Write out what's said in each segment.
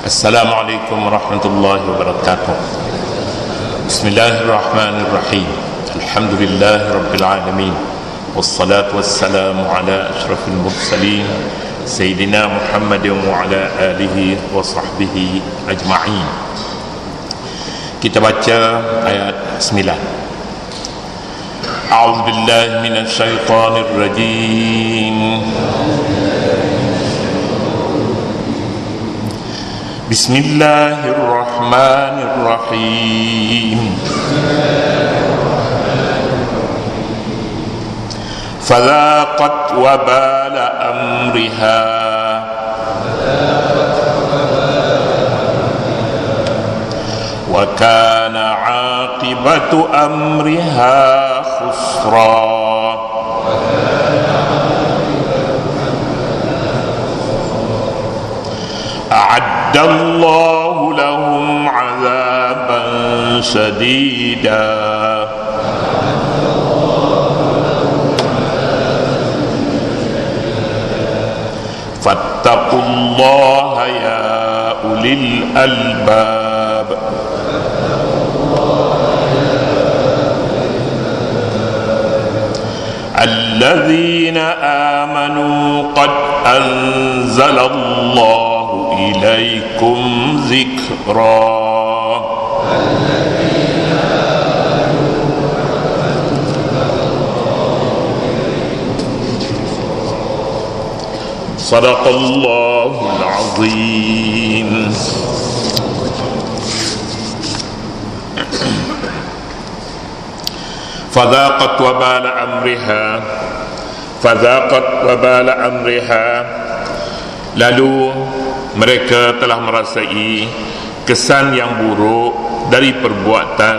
Assalamualaikum warahmatullahi wabarakatuh. Bismillahirrahmanirrahim. Alhamdulillahi rabbil alamin. Wassalatu wassalamu ala asyrafil mursalin Sayyidina Muhammadin wa ala alihi wa sahbihi ajma'in. Kita baca ayat 9. A'udzu billahi minasy syaithanir rajim. Bismillahirrahmanirrahim. Fadzaqat wabala amriha wa kana 'aqibatu amriha khusra. A'addallahu lahum 'adzaban shadida fattaqullaha ya ulil albab. Alladzina amanu qad anzalallahu ilaikum zikra. Sadaqallahul azim. Fadzaqat wabala amriha. Fadzaqat wabala amriha. Lalu mereka telah merasai kesan yang buruk dari perbuatan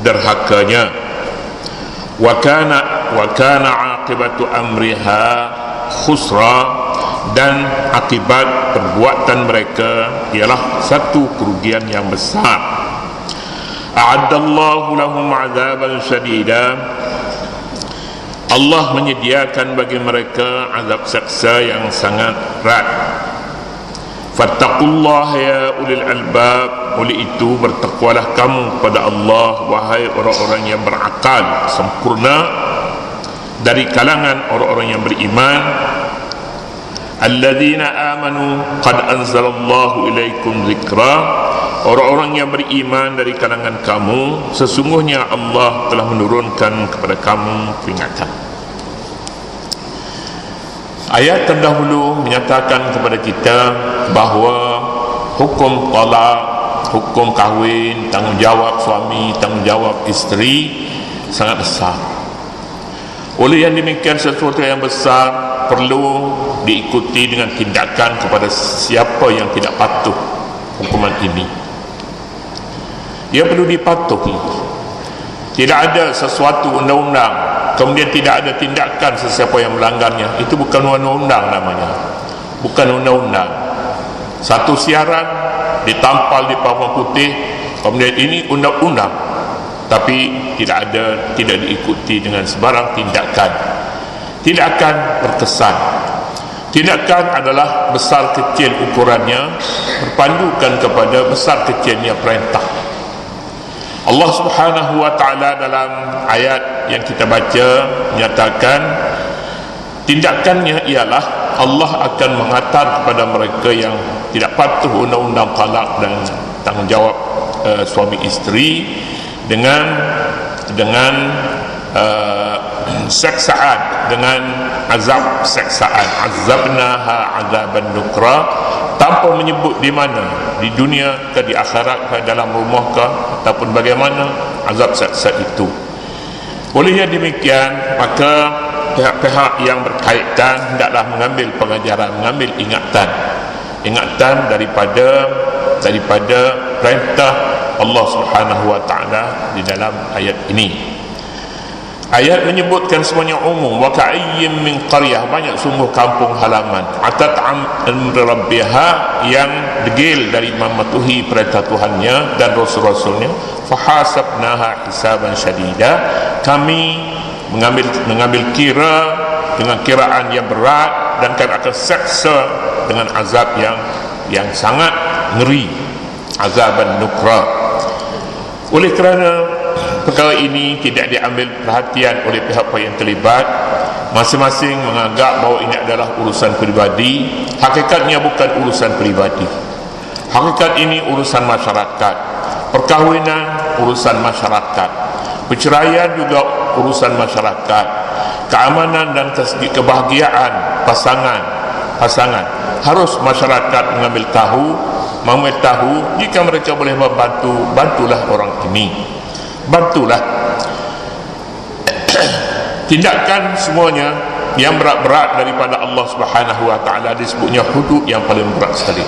derhakanya. Wa kana aqibatu amriha khusra, dan akibat perbuatan mereka ialah satu kerugian yang besar. A'addallahu lahum 'adzaban syadida. Allah menyediakan bagi mereka azab seksa yang sangat berat. Fattaqullaha ya ulil albab. Oleh itu bertakwalah kamu kepada Allah, wahai orang-orang yang berakal sempurna dari kalangan orang-orang yang beriman. Alladzina amanu qad anzalallahu ilaikum zikra. Orang-orang yang beriman dari kalangan kamu, sesungguhnya Allah telah menurunkan kepada kamu peringatan. Ayat terdahulu menyatakan kepada kita bahawa hukum talak, hukum kahwin, tanggungjawab suami, tanggungjawab isteri sangat besar. Oleh yang demikian, sesuatu yang besar perlu diikuti dengan tindakan kepada siapa yang tidak patuh hukuman ini. Ia perlu dipatuhi. Tidak ada sesuatu undang-undang kemudian tidak ada tindakan sesiapa yang melanggarnya. Itu bukan undang-undang namanya. Bukan undang-undang. Satu siaran ditampal di papan putih, kemudian ini undang-undang, tapi tidak diikuti dengan sebarang tindakan. Tidak akan berkesan. Tindakan adalah besar kecil ukurannya, berpandukan kepada besar kecilnya perintah. Allah Subhanahu wa ta'ala dalam ayat yang kita baca menyatakan tindakannya ialah Allah akan menghantar kepada mereka yang tidak patuh undang-undang talak dan tanggungjawab suami isteri dengan seksaan, dengan azab seksaan. Azabnaha azaban nukra, tanpa menyebut di mana, di dunia ke di akhirat ke dalam rumah ke ataupun bagaimana azab seksa itu. Oleh yang demikian, maka pihak-pihak yang berkaitan hendaklah mengambil pengajaran, mengambil ingatan daripada perintah Allah Subhanahu wa ta'ala di dalam ayat ini. Ayat menyebutkan semuanya umum. Wa ka'ayyim min qaryah, banyak sungguh kampung halaman, atat amri rabbiha, yang degil dari mematuhi perintah Tuhannya dan rasul-rasulnya. Fahasabnaha hisaban syadida, kami mengambil kira dengan kiraan yang berat, dan kami akan seksa dengan azab yang sangat ngeri, azaban nukra. Oleh kerana perkara ini tidak diambil perhatian oleh pihak-pihak yang terlibat, masing-masing menganggap bahawa ini adalah urusan peribadi. Hakikatnya bukan urusan peribadi. Hakikat ini urusan masyarakat. Perkahwinan urusan masyarakat, perceraian juga urusan masyarakat. Keamanan dan kebahagiaan pasangan harus masyarakat mengambil tahu. Jika mereka boleh membantu, bantulah orang ini, bantulah. Tindakan semuanya yang berat-berat daripada Allah Subhanahu wa taala disebutnya hudud yang paling berat sekali.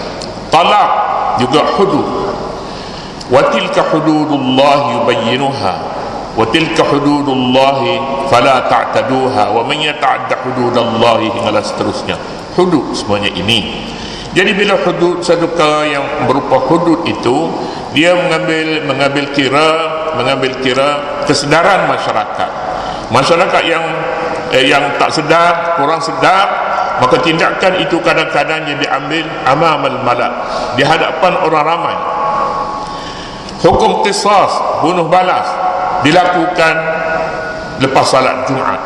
Talak juga hudud. Wa tilka hududullah yubayyinuha wa tilka hududullah fala ta'taduha wa man yata'adda hududallahi hingga seterusnya. Hudud semuanya ini. Jadi bila hudud, satu perkara yang berupa hudud itu, dia mengambil kira kesedaran masyarakat. Masyarakat yang tak sedar, kurang sedar, maka tindakan itu kadang-kadang yang diambil amamal malak, di hadapan orang ramai. Hukum qisas, bunuh balas, dilakukan lepas salat Jumaat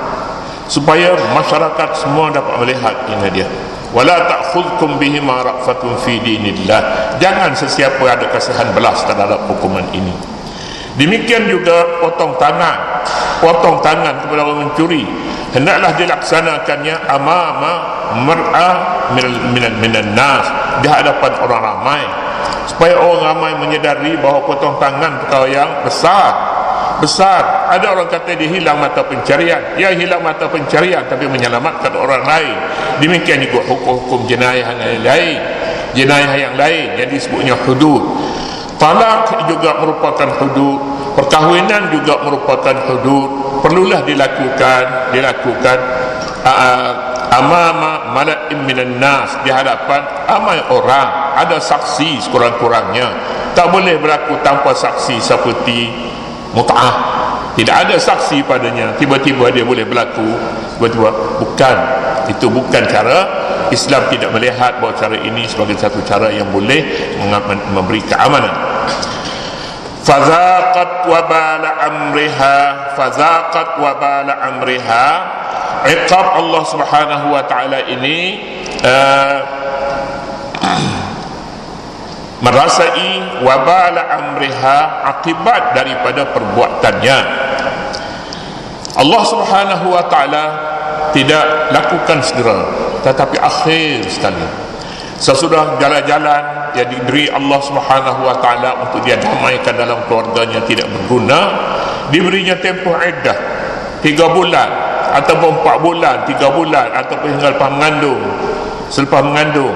supaya masyarakat semua dapat melihat ini dia. Wala ta'khudhukum bihima ra'fatun fi dinillah. Jangan sesiapa ada kasihan belas terhadap hukuman ini. Demikian juga potong tangan kepada orang mencuri, hendaklah dilaksanakannya amama mar'a minan nas, di hadapan orang ramai, supaya orang ramai menyedari bahawa potong tangan perkara yang besar. Ada orang kata dia hilang mata pencarian, ya hilang mata pencarian tapi menyelamatkan orang lain. Demikian juga hukum-hukum jenayah yang lain yang disebutnya hudud. Talak juga merupakan hudud, perkahwinan juga merupakan hudud. Perlulah dilakukan amama mala'im minan nas, di hadapan ramai orang, ada saksi sekurang-kurangnya. Tak boleh berlaku tanpa saksi seperti mut'ah. Tidak ada saksi padanya, tiba-tiba dia boleh berlaku, tiba-tiba. Itu bukan cara. Islam tidak melihat bahawa cara ini sebagai satu cara yang boleh memberi keamanan. Fazaqat wabala amriha, iqab Allah Subhanahu wa taala ini merasai wabala amriha, akibat daripada perbuatannya. Allah Subhanahu wa taala tidak lakukan segera, tetapi akhir sekali. Sesudah jalan-jalan yang diberi Allah Subhanahu wa taala untuk dia damaikan dalam keluarganya tidak berguna, diberinya tempoh iddah 3 bulan ataupun 4 bulan, 3 bulan ataupun hingga selepas mengandung.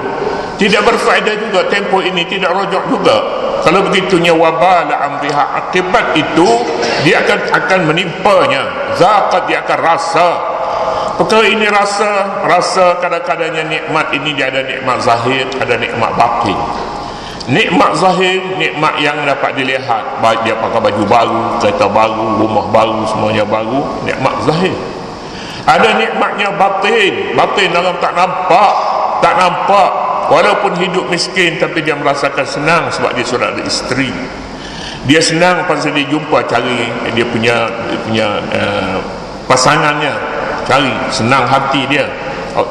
Tidak berfaedah juga tempoh ini, tidak rojok juga. Kalau begitunya wabala amriha, akibat itu dia akan menimpanya. Zakat, dia akan rasa perkara ini, rasa kadang-kadangnya nikmat ini dia ada nikmat zahir, ada nikmat batin. Nikmat zahir, nikmat yang dapat dilihat, baik dia pakai baju baru, kereta baru, rumah baru, semuanya baru, nikmat zahir. Ada nikmatnya batin dalam tak nampak. Walaupun hidup miskin, tapi dia merasakan senang sebab dia sudah ada isteri. Dia senang pasal dia jumpa cari dia punya pasangannya, cari, senang hati dia.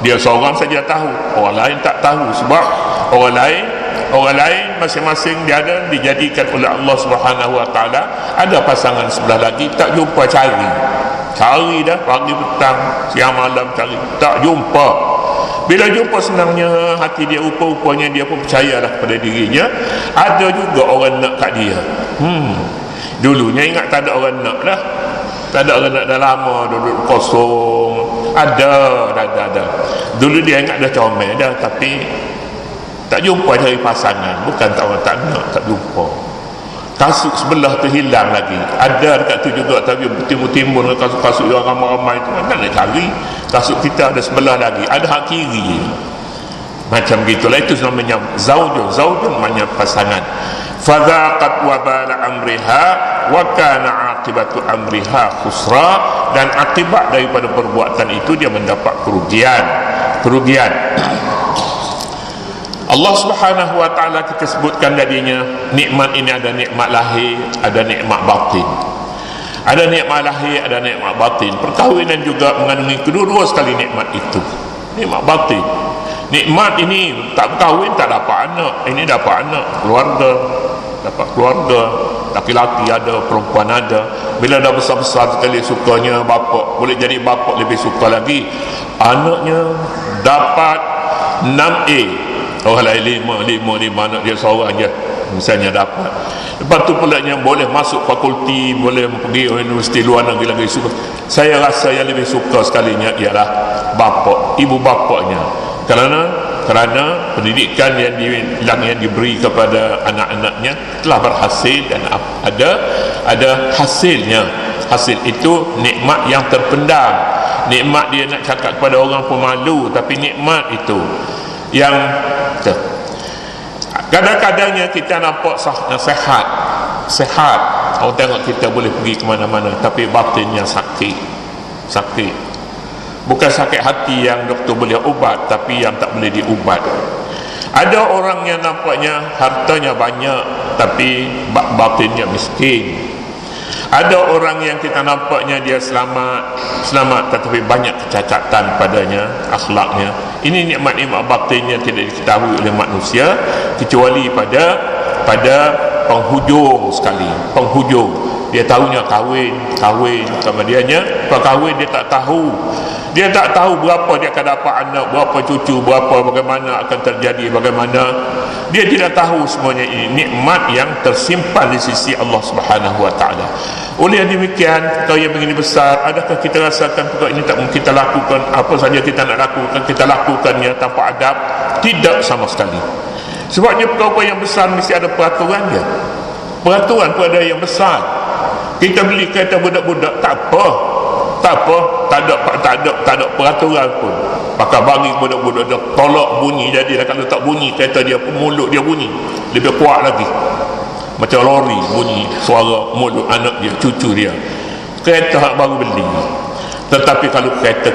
Dia seorang saja tahu, orang lain tak tahu. Sebab orang lain masing-masing dia ada dijadikan oleh Allah Subhanahu wa taala. Ada pasangan sebelah lagi, tak jumpa, cari dah pagi petang siang malam, cari tak jumpa. Bila jumpa senangnya hati dia, rupa-rupanya dia pun percayalah kepada dirinya. Ada juga orang nak kat dia. Dulunya ingat tak ada orang nak dah. Tak ada orang nak dah lama, duduk kosong. Ada. Dulu dia ingat dah comel dah, tapi tak jumpa cari pasangan. Bukan tak orang tak nak, tak jumpa. Kasut sebelah tu hilang lagi. Ada dekat tu juga, tapi timbul-timbul kasut-kasut yang ramai-ramai tu. Mana nak cari? Kasut kita ada sebelah lagi, ada hak kiri. Macam gitulah, itu namanya zaujun maknanya pasangan. Fadzaqat wabala amriha wa kana aqibatu amriha khusra, dan akibat daripada perbuatan itu dia mendapat kerugian. Allah Subhanahu wa taala kita sebutkan tadinya, nikmat ini ada nikmat lahir, ada nikmat batin. Ada nikmat lahir, ada nikmat batin. Perkahwinan juga mengandungi kedua-dua sekali nikmat itu. Nikmat batin. Nikmat ini tak berkahwin tak dapat anak, ini dapat anak, keluarga, dapat keluarga, laki-laki ada, perempuan ada. Bila dah besar-besar sekali sukanya bapa, boleh jadi bapa lebih suka lagi, anaknya dapat 6A, orang lain 5 anak dia seorang je misalnya dapat. Lepas tu pula yang boleh masuk fakulti, boleh pergi universiti luar negeri lagi suka. Saya rasa yang lebih suka sekalinya ialah bapa, ibu bapanya. Kerana pendidikan yang diberi kepada anak-anaknya telah berhasil dan ada hasilnya. Hasil itu nikmat yang terpendam. Nikmat dia nak cakap kepada orang pemalu, tapi nikmat itu yang kadang-kadangnya kita nampak sehat. Orang tengok kita boleh pergi ke mana-mana, tapi batinnya sakit. Bukan sakit hati yang doktor boleh ubat, tapi yang tak boleh diubat. Ada orang yang nampaknya hartanya banyak, tapi batinnya miskin. Ada orang yang kita nampaknya dia selamat tetapi banyak kecacatan padanya, akhlaknya. Ini nikmat-nikmat batinnya tidak diketahui oleh manusia, kecuali pada penghujung sekali. Penghujung dia tahunya kahwin, kemudiannya kahwin dia tak tahu. Dia tak tahu berapa dia akan dapat anak, berapa cucu, bagaimana akan terjadi, bagaimana. Dia tidak tahu semuanya ini nikmat yang tersimpan di sisi Allah Subhanahu wa taala. Oleh demikian, kalau yang begini besar, adakah kita rasakan perkara ini tak mungkin kita lakukan, apa saja kita nak lakukan, kita lakukannya tanpa adab? Tidak sama sekali. Sebabnya perkara yang besar mesti ada peraturannya. Peraturan pun ada yang besar. Kita beli kereta budak-budak, tak apa, tak ada peraturan pun. Maka bagi budak-budak dia tolak bunyi, jadilah kalau tak bunyi kereta dia pun, mulut dia bunyi lebih kuat lagi, macam lori bunyi suara mulut anak dia, cucu dia. Kereta hak baru beli. Tetapi kalau kereta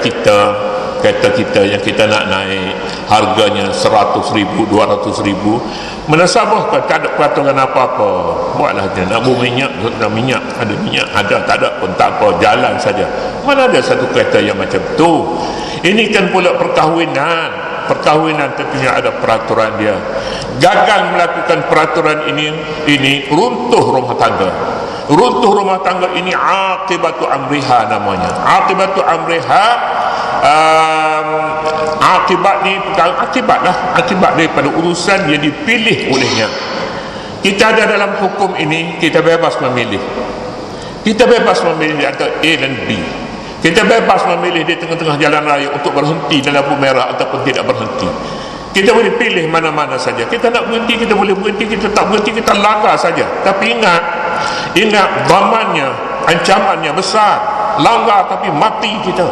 kita yang kita nak naik harganya 100,000, 200,000, menasabahkan tak ada peraturan apa-apa, buatlah dia nak minyak, ada minyak, ada tak ada pun tak apa, jalan saja. Mana ada satu kereta yang macam tu. Ini kan pula perkahwinan tentunya ada peraturan dia. Gagal melakukan peraturan ini runtuh rumah tangga ini. Aqibatu amriha namanya. Aqibatu amriha, akibat daripada urusan yang dipilih olehnya. Kita ada dalam hukum ini, kita bebas memilih di antara A dan B. Kita bebas memilih di tengah-tengah jalan raya untuk berhenti dalam lampu merah ataupun tidak berhenti. Kita boleh pilih mana-mana saja. Kita nak berhenti, kita boleh berhenti. Kita tak berhenti, kita langgar saja. Tapi ingat zamannya, ancamannya besar. Langgar tapi mati kita.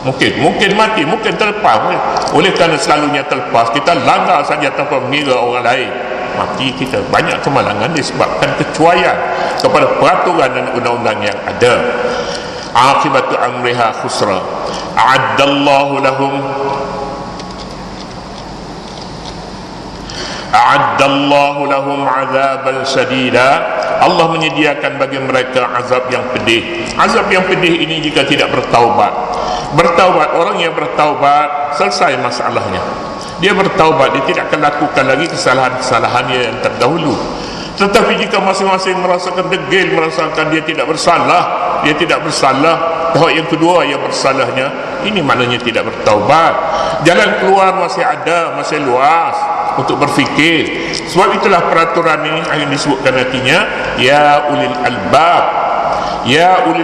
Mungkin mati, mungkin terlepas. Oleh kerana selalunya terlepas, kita langgar saja tanpa mengira orang lain, mati kita. Banyak kemalangan disebabkan kecuaian kepada peraturan dan undang-undang yang ada. Aqibatu amriha khusra. A'addallahu lahum azaban sadida. Allah menyediakan bagi mereka azab yang pedih. Azab yang pedih ini jika tidak bertaubat. Orang yang bertaubat selesai masalahnya. Dia bertaubat, dia tidak akan lakukan lagi kesalahan-kesalahan yang terdahulu. Tetapi jika masing-masing merasakan degil, merasakan dia tidak bersalah, tahap yang kedua yang bersalahnya, ini maknanya tidak bertaubat. Jalan keluar masih ada, masih luas untuk berfikir. Sebab itulah peraturan ini yang disebutkan nantinya, ya ulil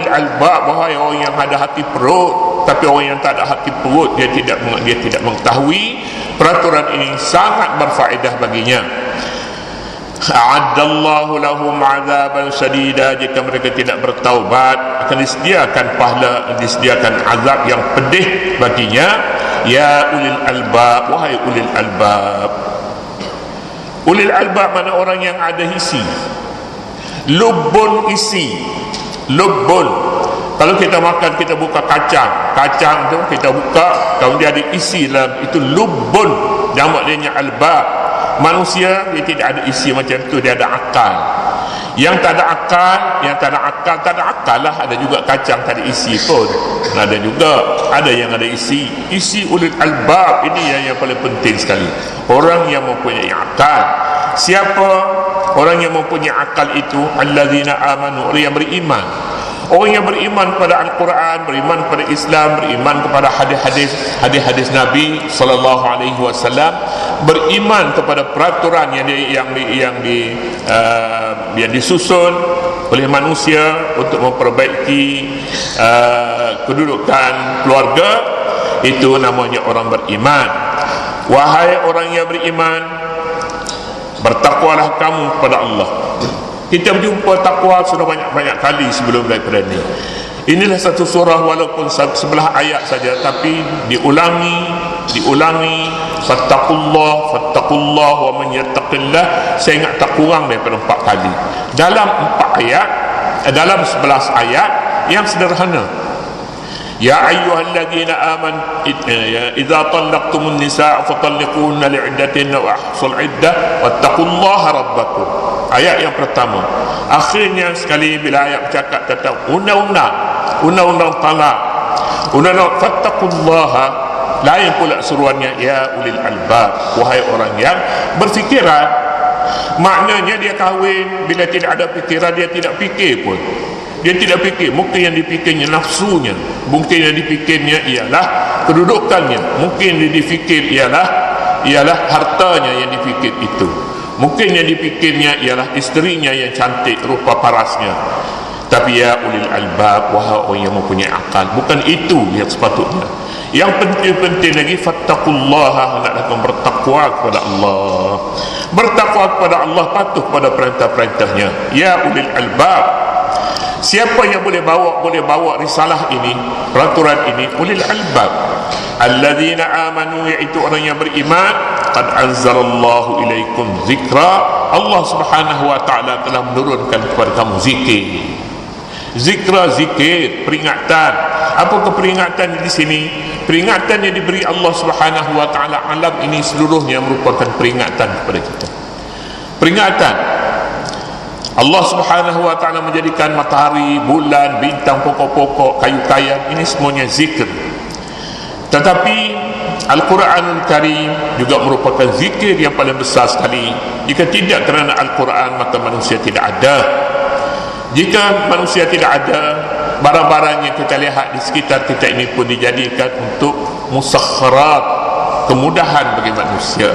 albab, wahai orang yang ada hati perut. Tapi orang yang tak ada hati perut, dia tidak mengetahui peraturan ini sangat berfaedah baginya. A'addallahu lahum 'adzaban sadida. Jika mereka tidak bertaubat, akan disediakan azab yang pedih baginya. Ya ulil albab, wahai ulil albab. Ulil albab mana orang yang ada isi, lubun isi. Kalau kita makan, kita buka kacang tu kita buka, kemudian ada isi dalam itu, lubun, jamak dia albab. Manusia dia tidak ada isi macam tu, dia ada akal. Yang tak ada akal lah. Ada juga kacang tak ada isi pun, ada juga ada yang ada isi. Isi ulil albab ini yang paling penting sekali, orang yang mempunyai akal. Siapa orang yang mempunyai akal itu? Alladzina amanu, orang yang beriman. Orang yang beriman kepada Al-Quran, beriman kepada Islam, beriman kepada hadis-hadis Nabi sallallahu alaihi wasallam, beriman kepada peraturan yang disusun oleh manusia untuk memperbaiki kedudukan keluarga, itu namanya orang beriman. Wahai orang yang beriman, bertakwalah kamu kepada Allah. Kita berjumpa takwa sudah banyak-banyak kali sebelum daripada ini. Inilah satu surah walaupun sebelah ayat saja, tapi diulangi. Fattaqullah wa man yattaqillah. Saya ingat tak kurang daripada 4 kali dalam 4 ayat, dalam 11 ayat yang sederhana. Ya ayyuhalladzina amanu idza talaqtumun nisaa fatalliquhunna li'iddatihinna wa ahsul iddah wattaqullaha rabbakum. Ayat yang pertama. Akhirnya sekali bila ayat bercakap tentang undang-undang talak, undang-undang fattaqullaha, lain pula seruannya ya ulil albab, wahai orang yang berfikiran. Maknanya dia kahwin bila tidak ada fikiran, dia tidak fikir pun. Dia tidak fikir, mungkin yang dipikirnya nafsunya, mungkin yang dipikirnya ialah kedudukannya, mungkin yang dipikir ialah hartanya yang dipikir itu, mungkin yang dipikirnya ialah isterinya yang cantik, rupa parasnya. Tapi ya ulil albab, wahai orang yang mempunyai akal, bukan itu yang sepatutnya. Yang penting-penting lagi, fattaqullaha, hendaklah bertakwa kepada Allah. Bertakwa kepada Allah, patuh pada perintah-perintahnya. Ya ulil albab. Siapa yang boleh bawa risalah ini, peraturan ini? Ulil albab, alladzina amanu, iaitu orang yang beriman. Qad anzalallahu ilaikum zikra, Allah subhanahu wa ta'ala telah menurunkan kepada kamu zikir. Zikra, zikir, peringatan. Apakah peringatan di sini? Peringatan yang diberi Allah subhanahu wa ta'ala, alam ini seluruhnya merupakan peringatan kepada kita. Peringatan. Allah subhanahu wa ta'ala menjadikan matahari, bulan, bintang, pokok-pokok, kayu-kayan, ini semuanya zikir. Tetapi Al-Quranul Karim juga merupakan zikir yang paling besar sekali. Jika tidak kerana Al-Quran, maka manusia tidak ada. Jika manusia tidak ada, barang-barang yang kita lihat di sekitar kita ini pun dijadikan untuk musakharat, kemudahan bagi manusia.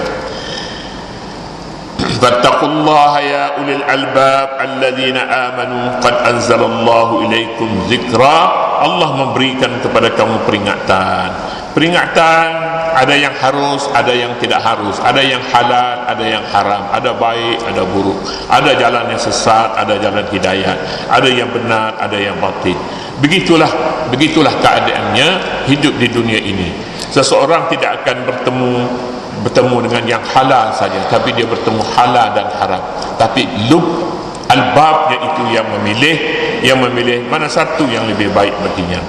Fattaqullaha ya ulil albab alladzina amanu qad anzalallahu ilaikum zikra. Allah memberikan kepada kamu peringatan. Peringatan ada yang harus, ada yang tidak harus, ada yang halal, ada yang haram, ada baik, ada buruk, ada jalan yang sesat, ada jalan hidayah, ada yang benar, ada yang batil. Begitulah keadaannya hidup di dunia ini. Seseorang tidak akan bertemu dengan yang halal saja, tapi dia bertemu halal dan haram. Tapi albabnya itu yang memilih mana satu yang lebih baik baginya.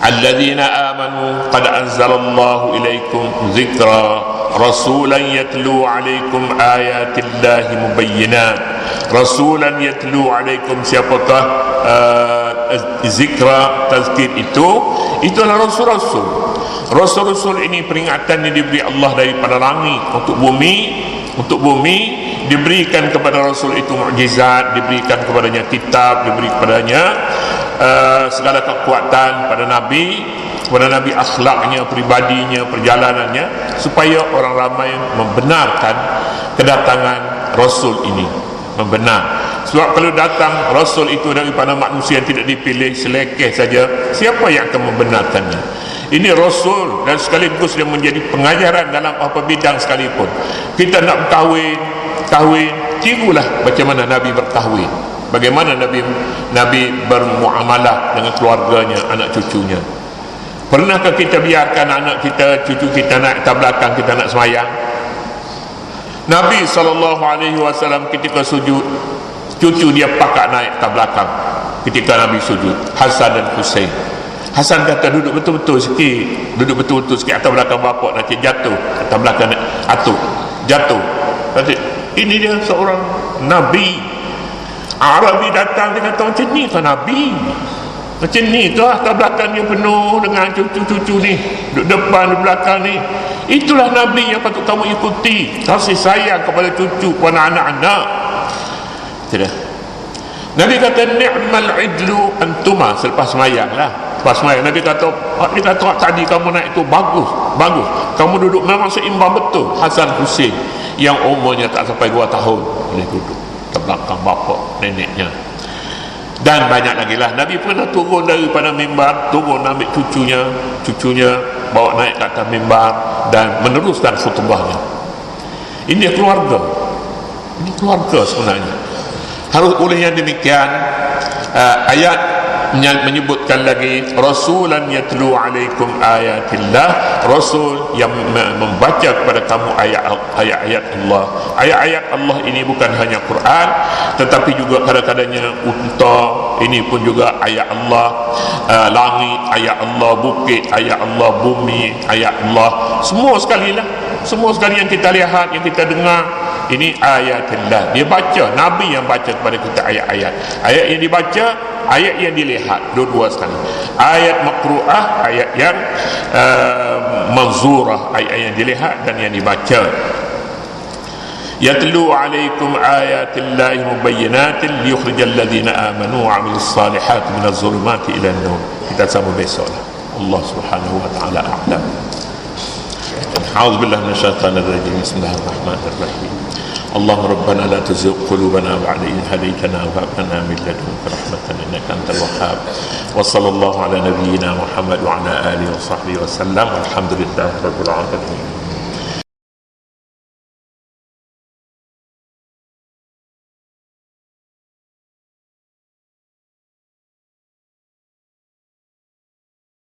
Alladzina amanu qad anzalallahu ilaikum zikra rasulan yatlu alaikum ayatillahi mubayyinat. Rasulan yatlu alaikum, siapakah zikra, tazkir itu? Itulah rasul-rasul. Rasul-rasul ini peringatan yang diberi Allah daripada langit untuk bumi, diberikan kepada Rasul itu mukjizat, diberikan kepadanya kitab, diberi kepadanya segala kekuatan pada Nabi akhlaknya, pribadinya, perjalanannya, supaya orang ramai membenarkan kedatangan Rasul ini. Sebab kalau datang Rasul itu daripada manusia yang tidak dipilih, selekeh saja, siapa yang akan membenarkannya? Ini Rasul, dan sekaligus dia menjadi pengajaran dalam apa bidang sekalipun. Kita nak berkahwin, tirulah macam mana Nabi berkahwin, bagaimana Nabi bermuamalah dengan keluarganya, anak cucunya. Pernahkah kita biarkan anak kita, cucu kita naik atas belakang kita nak semayang? Nabi SAW ketika sujud, cucu dia pakak naik atas belakang ketika Nabi sujud, Hasan dan Husain. Hasan kata duduk betul-betul sikit, duduk betul-betul sikit atas belakang bapak, nanti jatuh atas belakang atuk, jatuh. Nanti ini dia seorang Nabi Arabi datang, dia kata macam ni kan Nabi, macam ni tu atas belakang dia penuh dengan cucu-cucu ni, duduk depan di belakang ni. Itulah Nabi yang patut kamu ikuti, kasih sayang kepada cucu, kepada anak-anak. Tidak. Nabi kata ni'mal idlu antuma, selepas semayang lah, lepas semayang Nabi kata, tadi kamu naik tu bagus, kamu duduk memang seimbang betul. Hasan Husin yang umurnya tak sampai 2 tahun boleh duduk di belakang bapak neneknya. Dan banyak lagi lah. Nabi pernah turun daripada mimbar, turun ambil cucunya bawa naik ke atas mimbar dan meneruskan khutbahnya. Ini keluarga, ini keluarga sebenarnya. Harus oleh yang demikian, ayat menyebutkan lagi rasulan yatlu alaikum ayatillah, rasul yang membaca kepada kamu ayat-ayat Allah. Ayat-ayat Allah ini bukan hanya Quran, tetapi juga kadang-kadangnya unta, ini pun juga ayat Allah, langit ayat Allah, bukit ayat Allah, bumi ayat Allah, semua sekali lah, semua sekali yang kita lihat, yang kita dengar, ini ayatillah. Dia baca, Nabi yang baca kepada kita ayat-ayat, ayat yang dibaca, ayat yang dilihat, dua-dua sekali. Ayat maqru'ah, ayat yang manzurah, ayat yang dilihat dan yang dibaca. Yatlu alaikum ayatillahi mubayyinatin liyukhrijal ladzina amanu wa 'amilus salihati minaz zulumati ilan nur. Kita sambung besok lah. Allah Subhanahu wa taala a'lam. A'udzubillahi minasyaitonir rajim. Bismillahirrahmanirrahim. اللهم ربنا لا تزغ قلوبنا بعد إذ هديتنا وهب لنا من لدنك رحمة إنك أنت الوهاب. وصلى الله على نبينا محمد وعلى آله وصحبه وسلم والحمد لله رب العالمين.